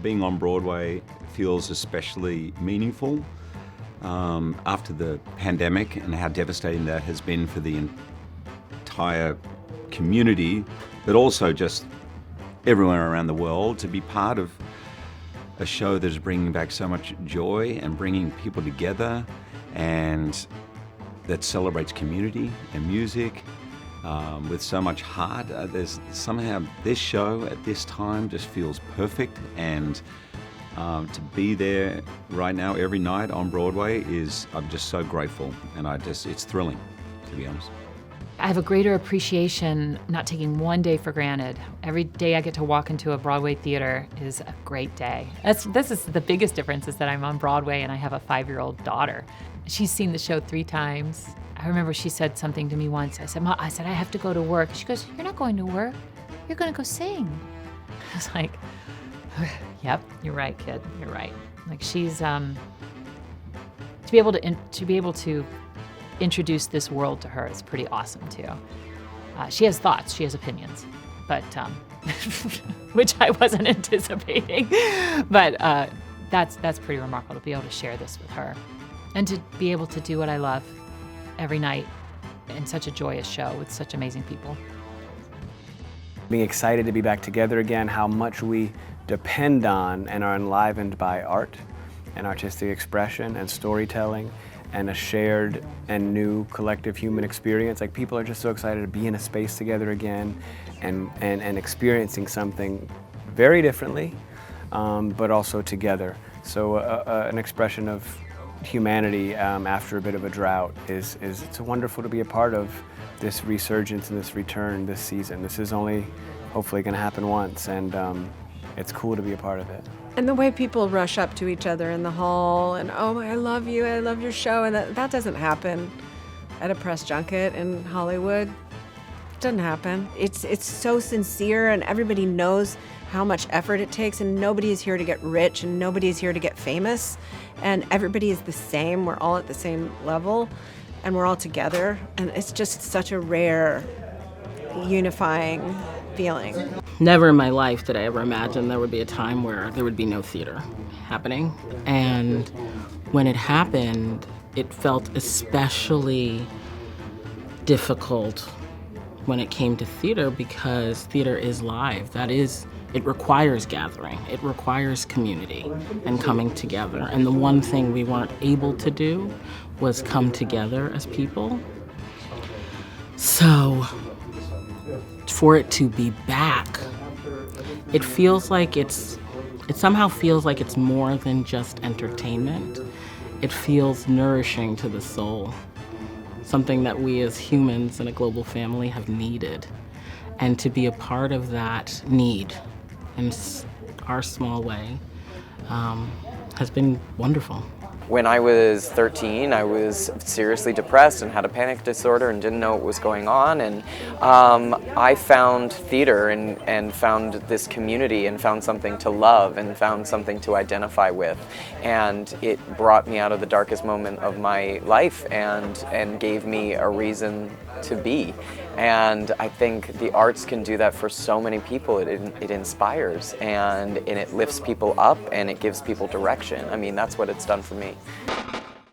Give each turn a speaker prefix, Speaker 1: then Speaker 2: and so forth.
Speaker 1: being on Broadway feels especially meaningful after the pandemic and how devastating that has been for the entire community, but also just everyone around the world. To be part of a show that is bringing back so much joy and bringing people together, and that celebrates community and music with so much heart. There's somehow this show at this time just feels perfect, and to be there right now every night on Broadway I'm just so grateful, and it's thrilling, to be honest.
Speaker 2: I have a greater appreciation, not taking one day for granted. Every day I get to walk into a Broadway theater is a great day. This is the biggest difference, is that I'm on Broadway and I have a 5-year-old daughter. She's seen the show 3 times. I remember she said something to me once. I said, "Mom," I have to go to work. She goes, "You're not going to work. You're going to go sing." I was like, "Yep, you're right, kid. You're right." Like, she's to be able to introduce this world to her is pretty awesome too. She has thoughts, she has opinions, but which I wasn't anticipating. But that's pretty remarkable to be able to share this with her, and to be able to do what I love every night in such a joyous show with such amazing people.
Speaker 3: Being excited to be back together again, how much we depend on and are enlivened by art and artistic expression and storytelling, and a shared and new collective human experience. Like, people are just so excited to be in a space together again and experiencing something very differently, but also together. So an expression of humanity after a bit of a drought it's wonderful to be a part of this resurgence and this return this season. This is only hopefully going to happen once, and it's cool to be a part of it.
Speaker 4: And the way people rush up to each other in the hall and, "Oh, I love you, I love your show," and that doesn't happen at a press junket in Hollywood. It doesn't happen. It's so sincere, and everybody knows how much effort it takes, and nobody is here to get rich, and nobody is here to get famous, and everybody is the same. We're all at the same level, and we're all together, and it's just such a rare, unifying feeling.
Speaker 5: Never in my life did I ever imagine there would be a time where there would be no theater happening. And when it happened, it felt especially difficult when it came to theater, because theater is live. That is, it requires gathering. It requires community and coming together. And the one thing we weren't able to do was come together as people. So for it to be back, it somehow feels like it's more than just entertainment. It feels nourishing to the soul, something that we as humans in a global family have needed. And to be a part of that need in our small way has been wonderful.
Speaker 6: When I was 13, I was seriously depressed and had a panic disorder and didn't know what was going on. And I found theater and found this community and found something to love and found something to identify with. And it brought me out of the darkest moment of my life and gave me a reason to be. And I think the arts can do that for so many people. It inspires and it lifts people up and it gives people direction. I mean, that's what it's done for me.